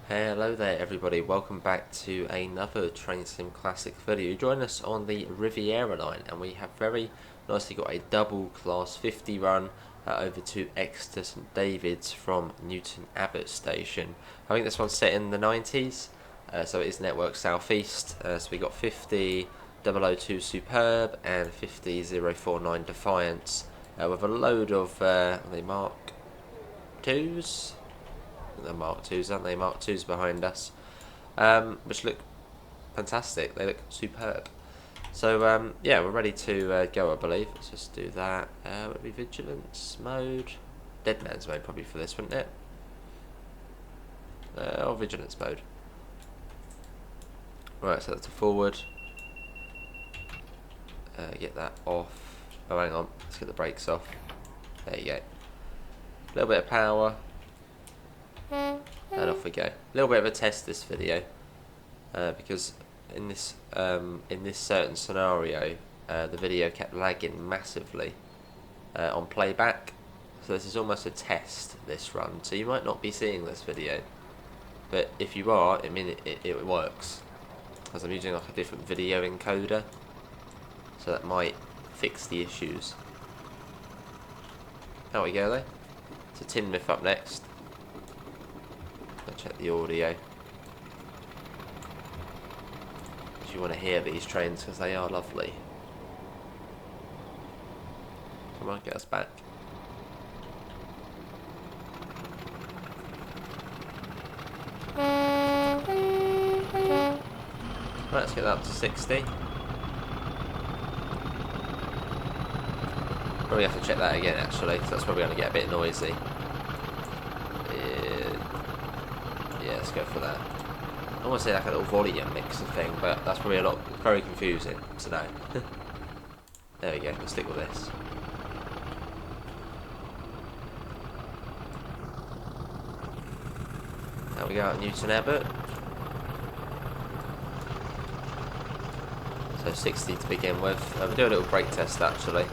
Hello there everybody, welcome back to another Train Sim Classic video. Join us on the Riviera line and we have very nicely got a double class 50 run over to Exeter St Davids from Newton Abbot station. I think this one's set in the 90s, so it is Network Southeast, so we got 50-002 Superb and 50-049 Defiance with a load of, they Mark 2s? The Mark 2s, aren't they? Mark 2s behind us, which look fantastic. They look superb. So yeah, we're ready to go, I believe. Let's just do that. Would be vigilance mode, dead man's mode probably for this, wouldn't it? Or vigilance mode. Right, so that's a forward. Get that off. Oh, hang on. Let's get the brakes off. There you go. A little bit of power. And off we go. A little bit of a test this video, because in this certain scenario, the video kept lagging massively on playback. So this is almost a test, this run. So you might not be seeing this video, but if you are, I mean it works, because I'm using like a different video encoder, so that might fix the issues. There we go though. So Tinmouth up next. Check the audio. If you want to hear these trains, because they are lovely. Come on, get us back. Right, let's get that up to 60. Probably have to check that again actually, because that's probably going to get a bit noisy. Let's go for that. I want to say like a little volume mixer thing, but that's probably very confusing to know. There we go, we'll stick with this. There we go at Newton Abbot. So 60 to begin with. We'll do a little brake test actually.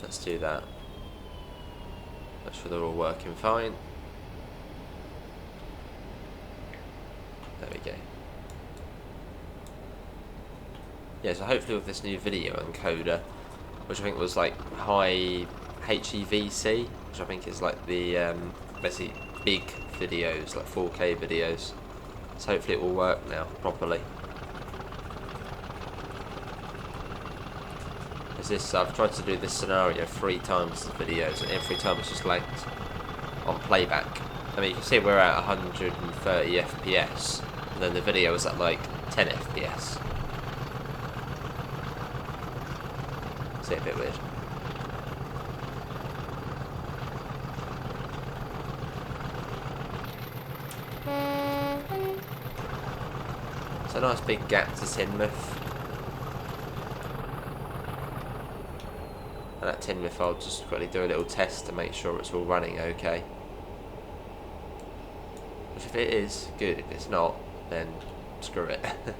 Let's do that. Make sure they're all working fine. There we go. Yeah, so hopefully with this new video encoder, which I think was like high HEVC, which I think is like the basically big videos, like 4K videos. So hopefully it will work now properly. I've tried to do this scenario 3 times the videos, and every time it's just lagged on playback. I mean, you can see we're at 130 FPS, and then the video was at like 10 FPS. It's a bit weird. It's a nice big gap to Tinmouth. And at Tinmouth I'll just quickly do a little test to make sure it's all running okay. Which if it is, good. If it's not, then screw it. There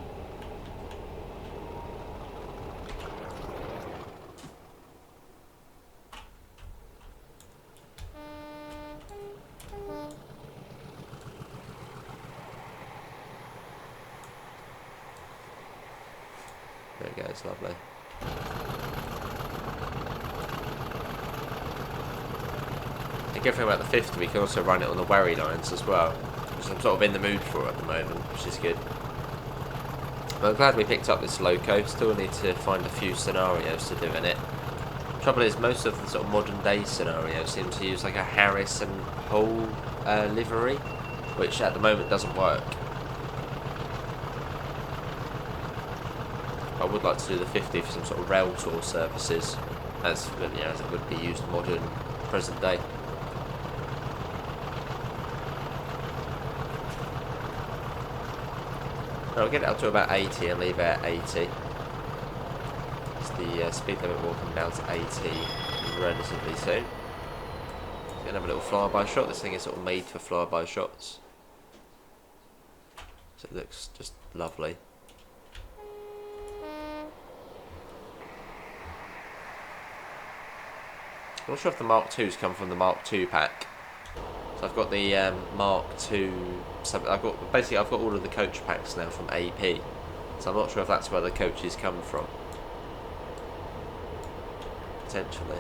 we go, it's lovely. The good thing about the 50, we can also run it on the Wherry lines as well, which I'm sort of in the mood for at the moment, which is good. But I'm glad we picked up this loco. Still need to find a few scenarios to do in it. Trouble is, most of the sort of modern day scenarios seem to use like a Harris and Hull livery, which at the moment doesn't work. I would like to do the 50 for some sort of rail tour services, as you know, as it would be used modern, present day. I'll get it up to about 80 and leave it at 80. The speed limit will come down to 80 relatively soon. Gonna have a little flyby shot. This thing is sort of made for flyby shots, so it looks just lovely. I'm not sure if the Mark IIs come from the Mark II pack, so So I've got the Mark II. So I've got all of the coach packs now from AP. So I'm not sure if that's where the coaches come from. Potentially.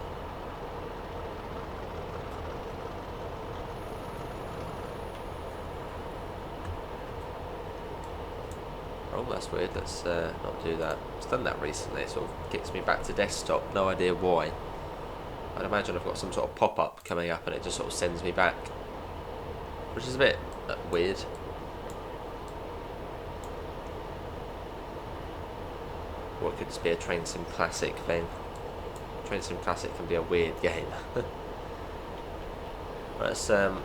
Oh, that's weird. Let's not do that. It's done that recently. It sort of kicks me back to desktop. No idea why. I'd imagine I've got some sort of pop-up coming up and it just sort of sends me back. Which is a bit weird. Or it could just be a Train Sim Classic thing. Train Sim Classic can be a weird game. Right, let's pop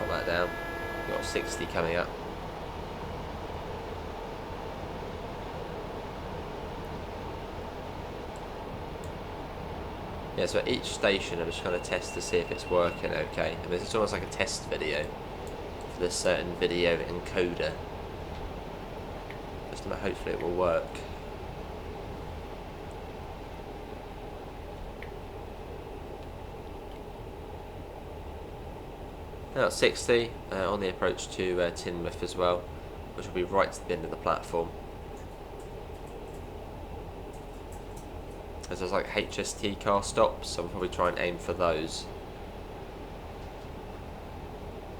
that down. We've got 60 coming up. Yeah, so at each station I'm just going to test to see if it's working okay. I mean, it's almost like a test video for this certain video encoder. Just to hopefully it will work. Now at 60, on the approach to Teignmouth as well, which will be right to the end of the platform. As there's like HST car stops, so we'll probably try and aim for those.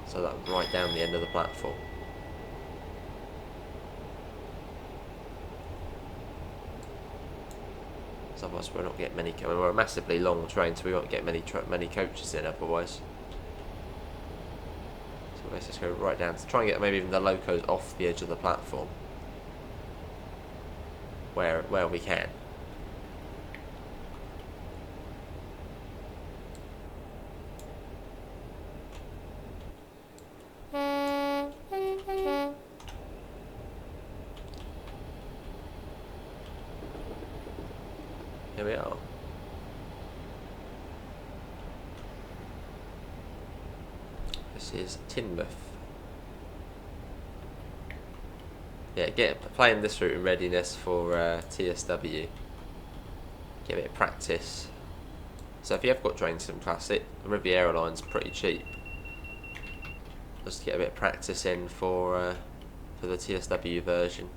So that right down the end of the platform. So otherwise we'll not get many. We're a massively long train, so we won't get many coaches in otherwise. So let's just go right down to try and get maybe even the locos off the edge of the platform, where we can. Here we are. This is Teignmouth. Yeah, playing this route in readiness for TSW. Get a bit of practice. So if you have got Train Sim Classic, the Riviera line's pretty cheap. Just to get a bit of practice in for the TSW version.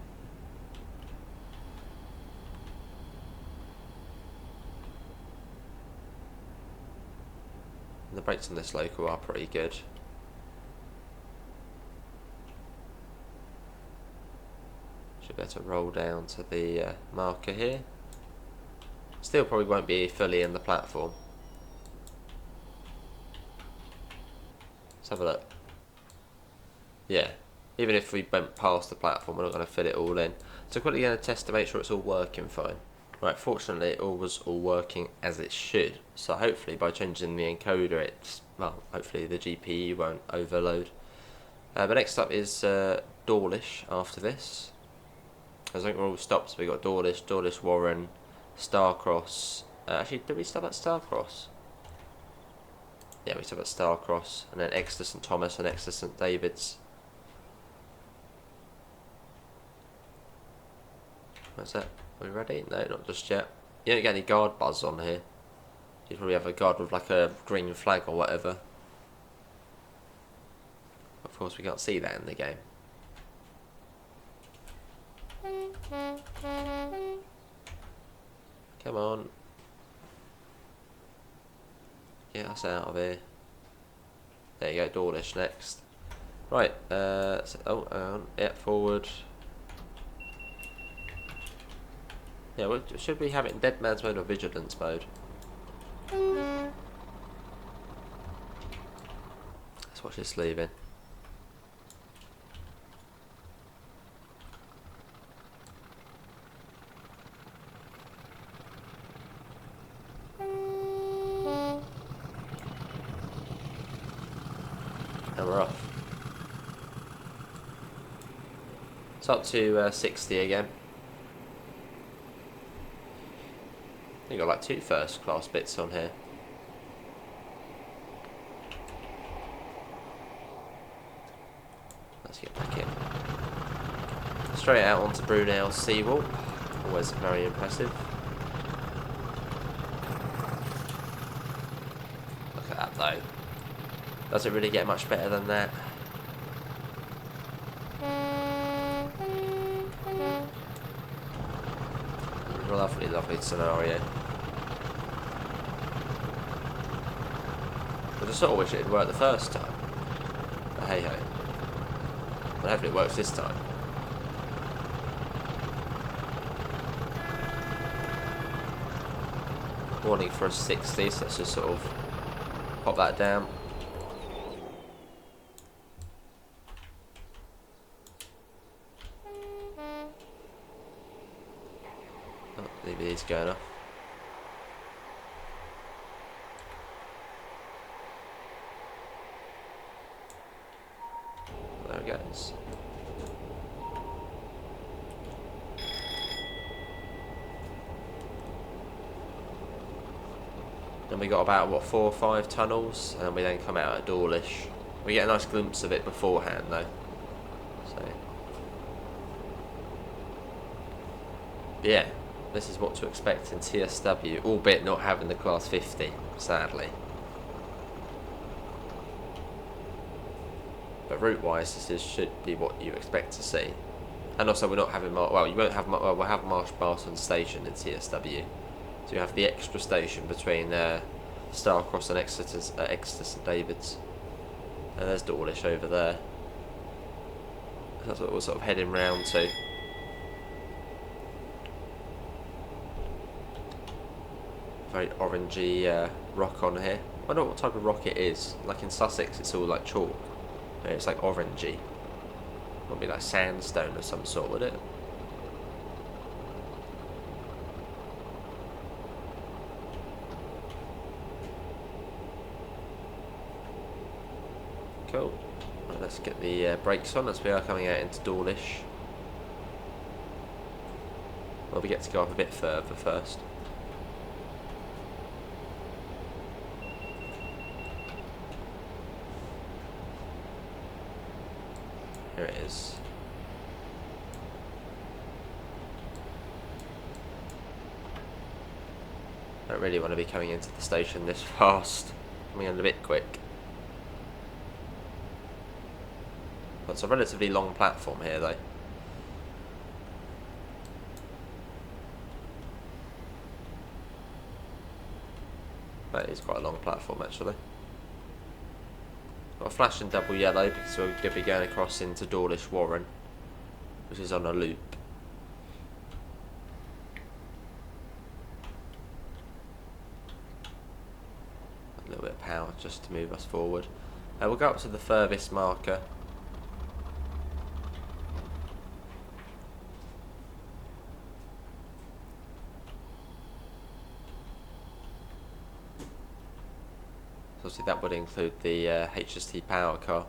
The brakes on this local are pretty good. Should be able to roll down to the marker here. Still probably won't be fully in the platform. Let's have a look. Yeah, even if we went past the platform, we're not going to fit it all in. So quickly going to test to make sure it's all working fine. Right, fortunately it was all working as it should. So hopefully by changing the encoder, hopefully the GPU won't overload. But next up is Dawlish after this. I think we're all stopped. So we got Dawlish Warren, Starcross. Actually, did we stop at Starcross? Yeah, we stopped at Starcross, and then Exeter St Thomas and Exeter St Davids. What's that? Are we ready? No, not just yet. You don't get any guard buzz on here. You probably have a guard with like a green flag or whatever. Of course, we can't see that in the game. Come on. Get us out of here. There you go, Dawlish next. Right, yeah, forward. Yeah, should we have it in Dead Man's mode or Vigilance mode? Let's watch this leaving. And we're off. It's up to 60 again. You got like 2 first class bits on here. Let's get back in. Straight out onto Brunel's seawall. Always very impressive. Look at that though. Does it really get much better than that? Lovely, lovely scenario. I just sort of wish it had worked the first time. But hey ho. But hopefully it works this time. Warning for a 60, so let's just sort of pop that down. Oh, DVD's going off. There it goes. And we got about, what, 4 or 5 tunnels, and we then come out at Dawlish. We get a nice glimpse of it beforehand, though. So, yeah, this is what to expect in TSW, albeit not having the Class 50, sadly. But route-wise, this should be what you expect to see. And also, we're not having, well, you won't have, we'll have Marsh Barton Station in TSW. So you have the extra station between Starcross and Exeter St Davids. And there's Dawlish over there. That's what we're sort of heading round to. Very orangey rock on here. I don't know what type of rock it is. Like in Sussex, it's all like chalk. It's like orangey. Might be like sandstone of some sort, would it? Cool. Right, let's get the brakes on as we are coming out into Dawlish. Well, we get to go up a bit further first. Here it is. I don't really want to be coming into the station this fast. Coming in a bit quick. But it's a relatively long platform here, though. That is quite a long platform, actually. Got a flashing double yellow because we're going to be going across into Dawlish Warren, which is on a loop. A little bit of power just to move us forward. We'll go up to the furthest marker. Obviously that would include the HST power car.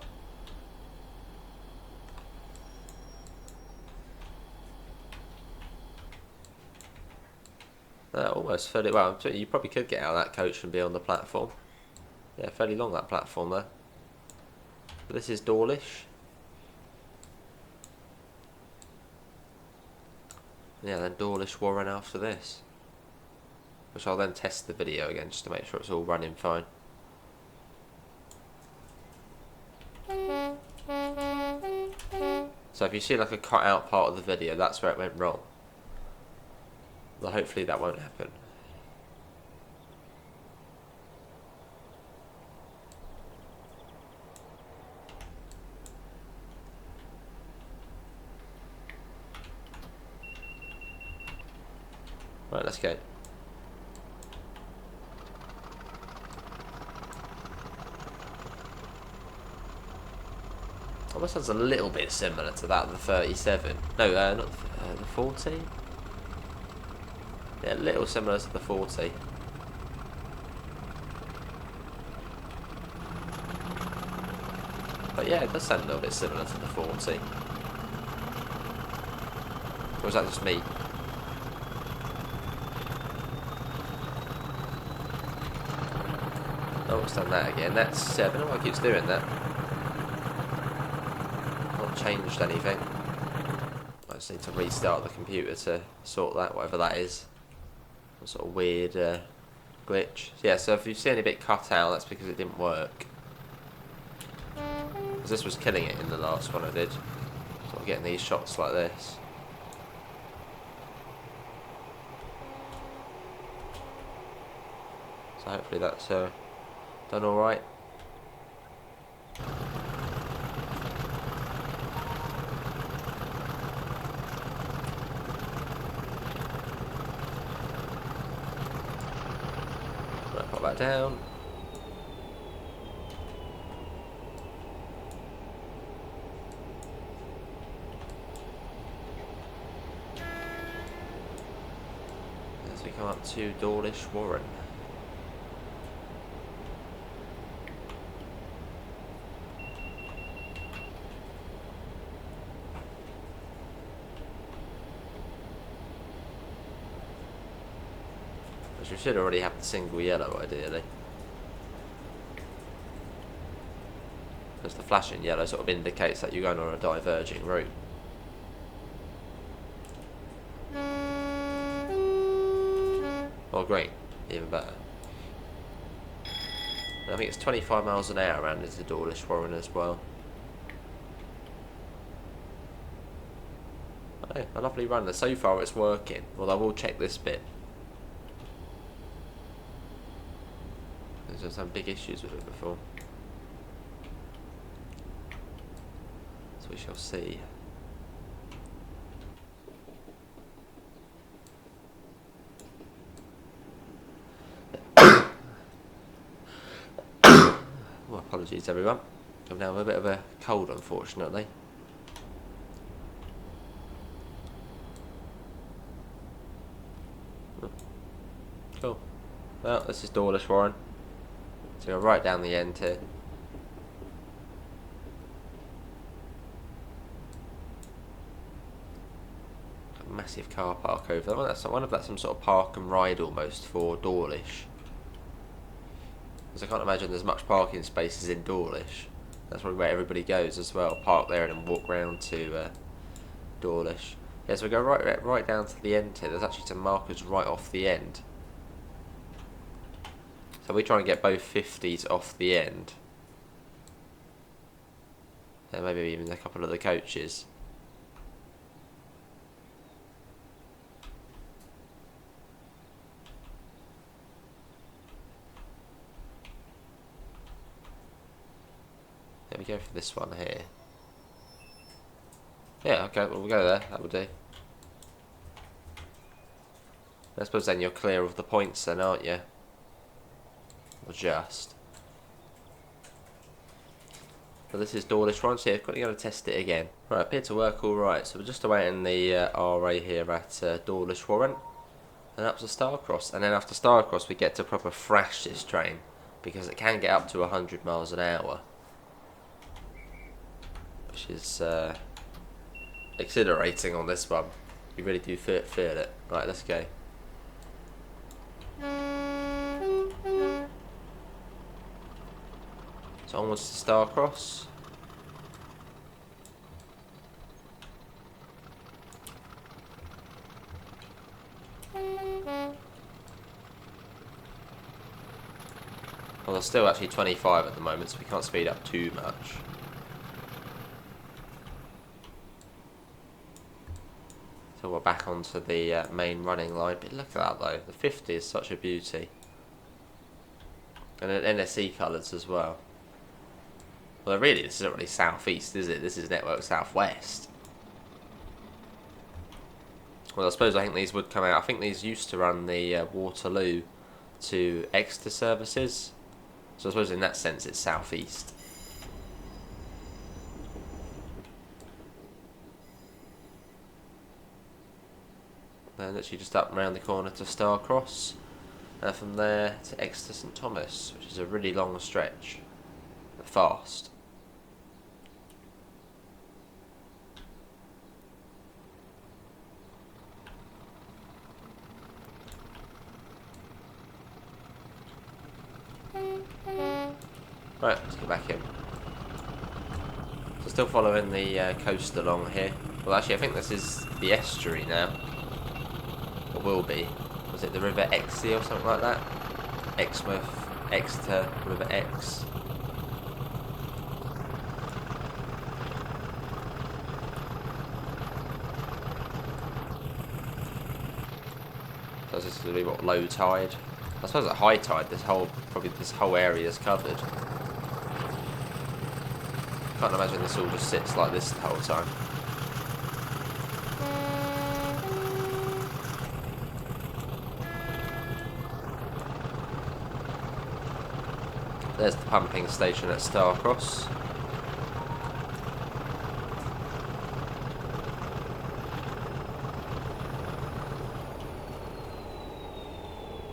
Almost fairly well. You probably could get out of that coach and be on the platform. Yeah, fairly long that platform there. But this is Dawlish. Yeah, then Dawlish Warren after this. Which I'll then test the video again just to make sure it's all running fine. So if you see like a cut out part of the video, that's where it went wrong. Well, hopefully that won't happen. Right, let's go. Almost sounds a little bit similar to that of the 37. No, not the 40. Yeah, a little similar to the 40. But yeah, it does sound a little bit similar to the 40. Or was that just me? Oh, it's done that again. That's, I don't know why it keeps doing that. Not changed anything. I just need to restart the computer to sort that, whatever that is. Some sort of weird glitch. Yeah, so if you see any bit cut out, that's because it didn't work. Because this was killing it in the last one I did. Sort of getting these shots like this. So hopefully that's done alright. Right, pop that down. As we come up to Dawlish Warren. Which we should already have the single yellow ideally. Because the flashing yellow sort of indicates that you're going on a diverging route. Or green, even better. And I think it's 25 miles an hour around into Dawlish Warren as well. Oh, a lovely run. So far it's working, although I will check this bit. There's some big issues with it before. So we shall see. Well, apologies everyone. I'm down with a bit of a cold unfortunately. Cool. Well, this is Dawlish Warren. So you're right down the end here. A massive car park over there. I wonder if that's some sort of park and ride almost for Dawlish. Because I can't imagine there's much parking spaces in Dawlish. That's probably where everybody goes as well. Park there and then walk round to Dawlish. Yeah, so we go right down to the end here. There's actually some markers right off the end. So we try and get both 50s off the end. And maybe even a couple of the coaches. Let me go for this one here. Yeah, okay, well, we'll go there. That will do. I suppose then you're clear of the points then, aren't you? Or just. But this is Dawlish Warren, so yeah, quickly going to test it again. Right, appeared to work alright, so we're just awaiting the RA here at Dawlish Warren. And up to Starcross. And then after Starcross we get to proper thrash this train. Because it can get up to 100 miles an hour. Which is exhilarating on this one. You really do feel it. Right, let's go. So onwards to Starcross. Well, there's still actually 25 at the moment, so we can't speed up too much. So we're back onto the main running line. But look at that though, the 50 is such a beauty. And an NSE colours as well. Well, really, this isn't really southeast, is it? This is Network Southwest. Well, I think these would come out. I think these used to run the Waterloo to Exeter services. So I suppose in that sense it's southeast. Then literally just up and round the corner to Starcross. And from there to Exeter St Thomas, which is a really long stretch. But fast. Right, let's get back in. So still following the coast along here. Well, actually, I think this is the estuary now. Or will be. Was it the River Exie or something like that? Exmouth, Exeter, River Ex. So this is going to be what, low tide? I suppose at high tide, probably this whole area is covered. Can't imagine this all just sits like this the whole time. There's the pumping station at Starcross.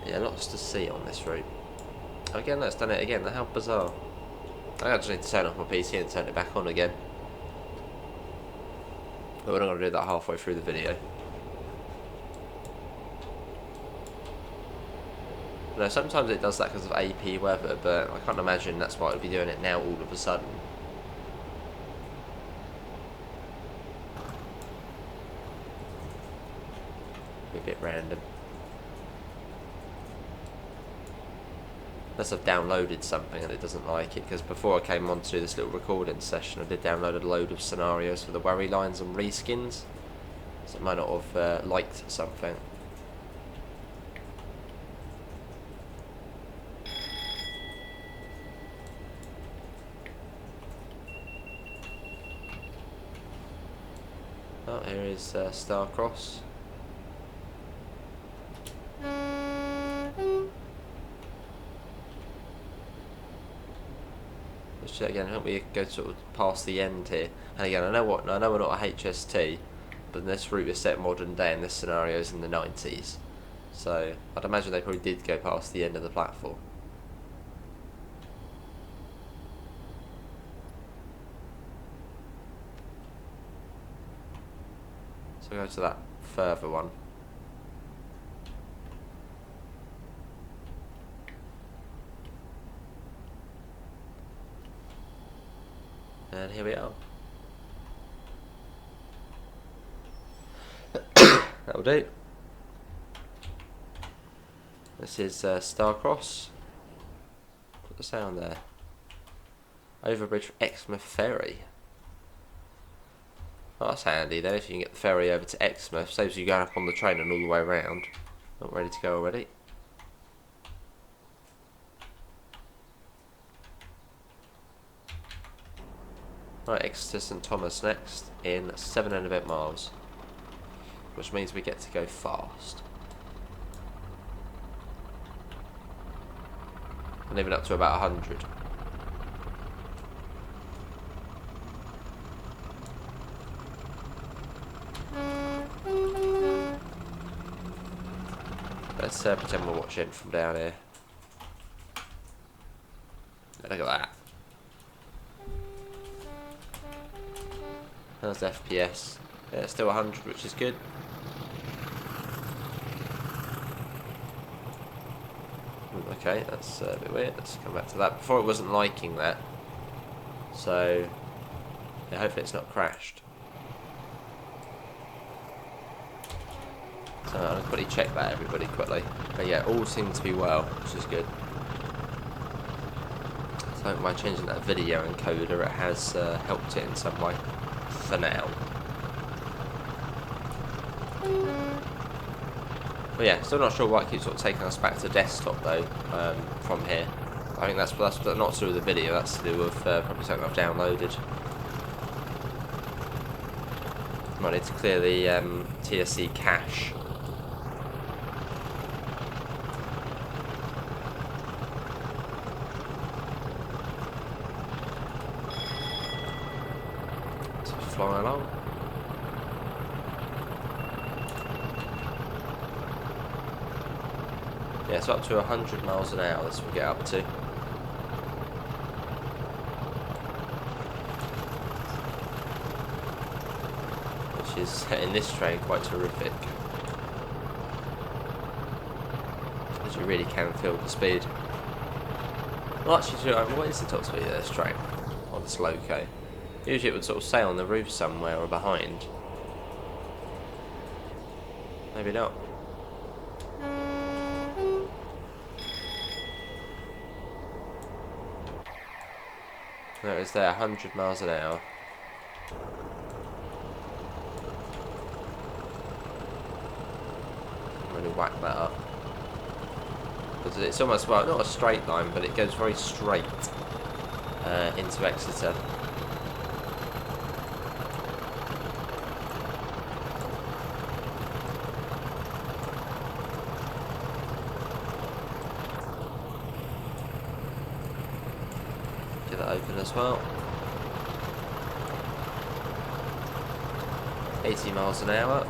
Yeah, lots to see on this route. Again, that's done it again. How bizarre. I actually need to turn off my PC and turn it back on again. But we're not going to do that halfway through the video. No, sometimes it does that because of AP weather, but I can't imagine that's why it would be doing it now all of a sudden. A bit random. Unless I've downloaded something and it doesn't like it, because before I came on to do this little recording session I did download a load of scenarios for the worry lines and reskins, so it might not have liked something. Oh, here is Starcross. Let's check again. I hope we go sort of past the end here. And again, I know we're not a HST, but this route is set modern day, and this scenario is in the 90s. So I'd imagine they probably did go past the end of the platform. So we go to that further one. And here we are. That'll do. This is Starcross. Put the sound there. Overbridge for Exmouth Ferry. Oh, that's handy then, if you can get the ferry over to Exmouth. Saves you going up on the train and all the way around. Not ready to go already. Right, Exeter St Thomas next in 7 and a bit miles, which means we get to go fast. And even up to about 100. Let's pretend we're watching from down here. Look at that. How's the FPS? Yeah, it's still 100, which is good. Okay, that's a bit weird. Let's come back to that. Before it wasn't liking that. So, yeah, hopefully it's not crashed. So I'll quickly check that, everybody, quickly. But yeah, all seem to be well, which is good. So by changing that video encoder, it has helped it in some way. For now. But yeah, still not sure why it keeps sort of taking us back to desktop though, from here. I think that's not to do with the video, that's to do with probably something I've downloaded. Might need to clear the TSC cache. Flying along. Yeah, so up to 100 miles an hour, this will get up to. Which is, in this train, quite terrific. Because you really can feel the speed. Well, actually, what is the top speed of this train? On this loco? Usually it would sort of sail on the roof somewhere or behind. Maybe not. There it is there, 100 miles an hour. really whack that up. Because it's almost, well, not a straight line, but it goes very straight into Exeter. Get that open as well. 80 miles an hour.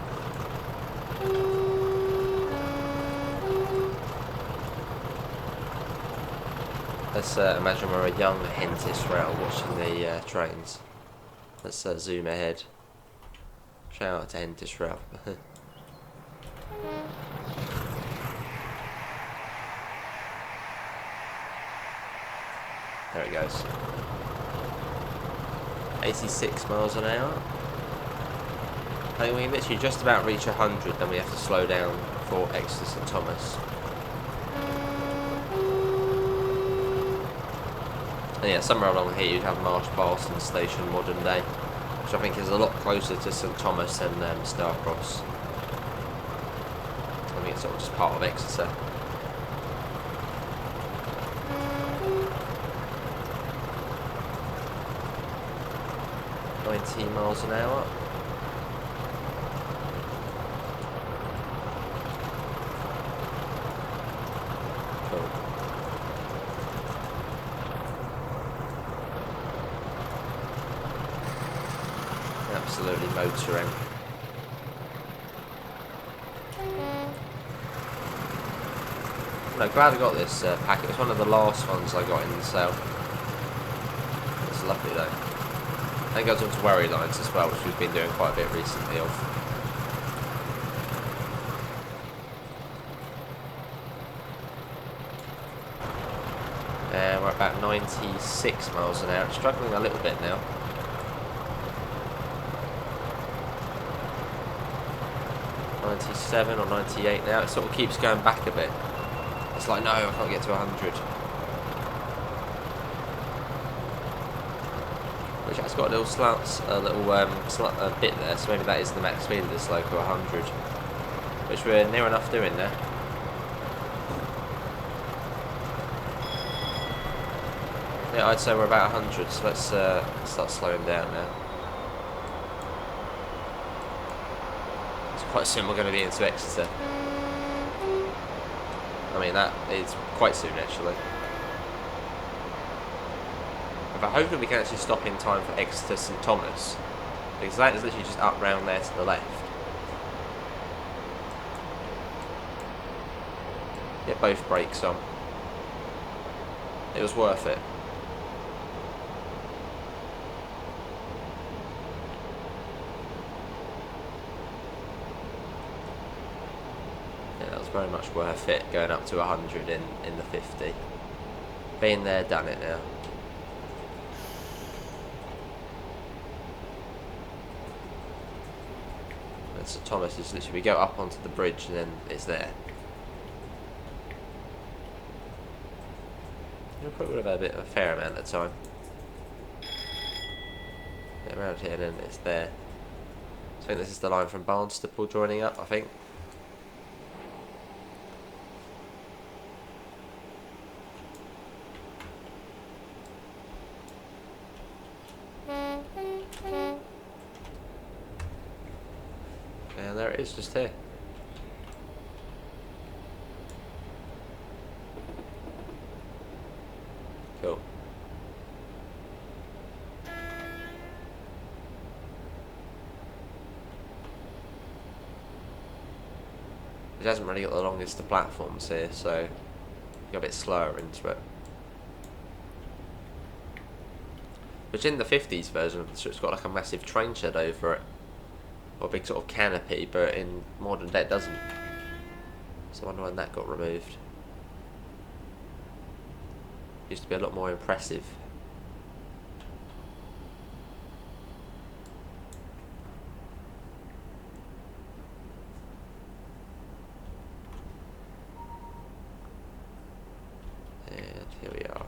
Let's imagine we're a young Hentish rail watching the trains. Let's zoom ahead. Shout out to Hentish rail. There it goes. 86 miles an hour. I think we literally just about reach 100, then we have to slow down for Exeter St Thomas. And yeah, somewhere along here you'd have Marsh Parsons Station modern day, which I think is a lot closer to St Thomas than Starcross. I think it's sort of just part of Exeter. $19 miles an hour. Cool. Absolutely motoring. No, glad I got this packet. It's one of the last ones I got in the sale. It's lovely though. And it goes on to worry lines as well, which we've been doing quite a bit recently of. And we're about 96 miles an hour. It's struggling a little bit now. 97 or 98 now. It sort of keeps going back a bit. It's like, no, I can't get to 100. Which has got a little slants, a little bit there, so maybe that is the max speed of this local 100, which we're near enough doing there. Yeah, I'd say we're about 100, so let's start slowing down now. It's quite soon we're going to be into Exeter. I mean, that is quite soon actually. But hopefully we can actually stop in time for Exeter St Thomas, because that is literally just up round there to the left. Get both brakes on. It was worth it. Yeah, that was very much worth it, going up to 100 in the 50. Been there, done it now. St Thomas is literally, we go up onto the bridge and then it's there. You'll probably have a fair amount of time. Get around here and then it's there. So I think this is the line from Barnstaple joining up, I think. And there it is, just here. Cool. It hasn't really got the longest of platforms here, so go a bit slower into it. Which in the 50s version of the strip, it's got like a massive train shed over it. Or a big sort of canopy, but in modern day it doesn't. So I wonder when that got removed. Used to be a lot more impressive. And here we are.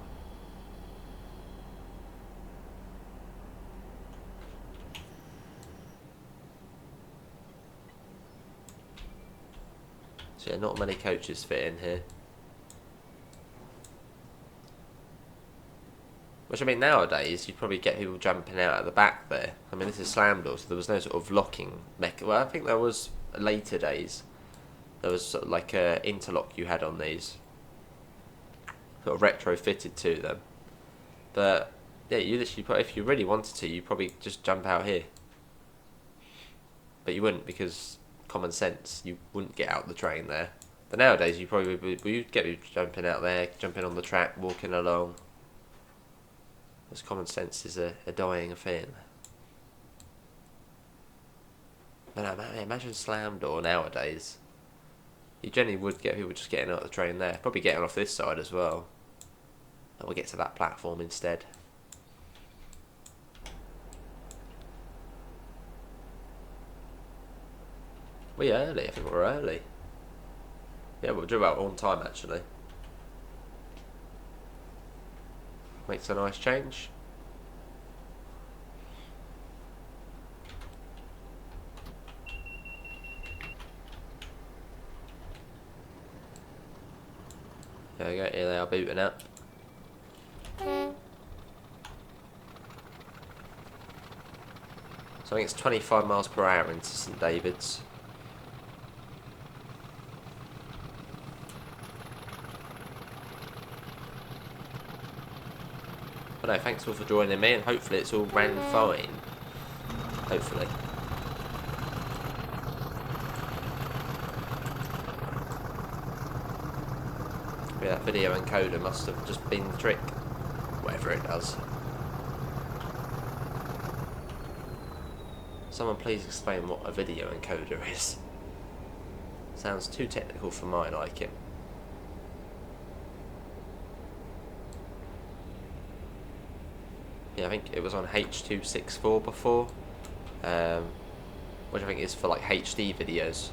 So So yeah, not many coaches fit in here. Which, I mean, nowadays, you'd probably get people jumping out at the back there. I mean, this is slam door, so there was no sort of locking mechanism. Well, I think there was later days. There was sort of like a interlock you had on these. Sort of retrofitted to them. But, yeah, you literally, if you really wanted to, you'd probably just jump out here. But you wouldn't, because common sense, you wouldn't get out the train there. But nowadays, you probably would, you'd get people jumping out there, jumping on the track, walking along. Because common sense is a dying thing. But no, man, imagine slam door nowadays. You generally would get people just getting out of the train there. Probably getting off this side as well. And we'll get to that platform instead. We're early, I think we're early. Yeah, we'll do about on time actually. Makes a nice change. There we go, here they are booting up. So I think it's 25 miles per hour into St Davids. But no, thanks all for joining me, and hopefully it's all ran fine. Hopefully. Yeah, that video encoder must have just been the trick. Whatever it does. Someone please explain what a video encoder is. Sounds too technical for my liking. Yeah, I think it was on H.264 before, which I think is for like HD videos.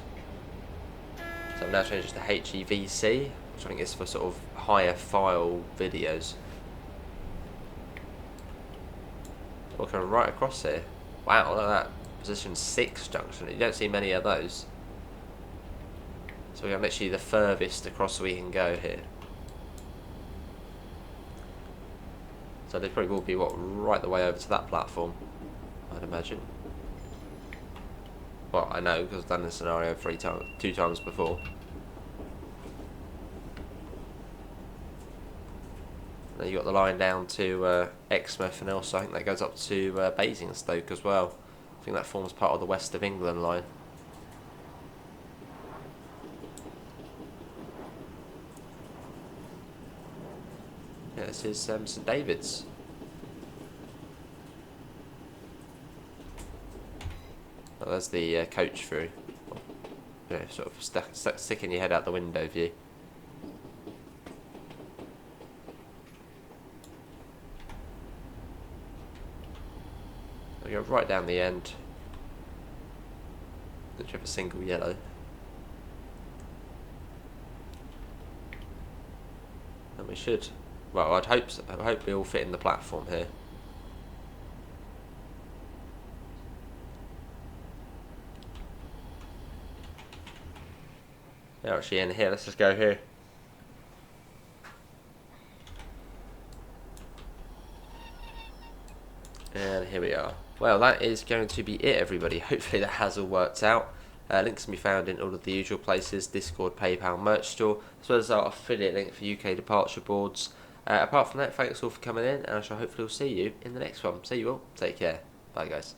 So I've now changed it to HEVC, which I think is for sort of higher file videos. Looking right across here. Wow, look at that. Position 6 junction. You don't see many of those. So we're literally the furthest across we can go here. So they probably will be, what, right the way over to that platform, I'd imagine. Well, I know, because I've done this scenario 2 times before. Then you got the line down to Exmouth, and also I think that goes up to Basingstoke as well. I think that forms part of the West of England line. Yeah, this is St Davids. Oh, there's the coach through. You know, sort of sticking your head out the window view. We go right down the end. Literally have a single yellow. And we should. Well, I'd hope so. I hope we all fit in the platform here. They're actually in here. Let's just go here. And here we are. Well, that is going to be it, everybody. Hopefully that has all worked out. Links can be found in all of the usual places: Discord, PayPal, merch store, as well as our affiliate link for UK departure boards. Apart from that, thanks all for coming in, and I shall hopefully see you in the next one. See you all. Take care. Bye, guys.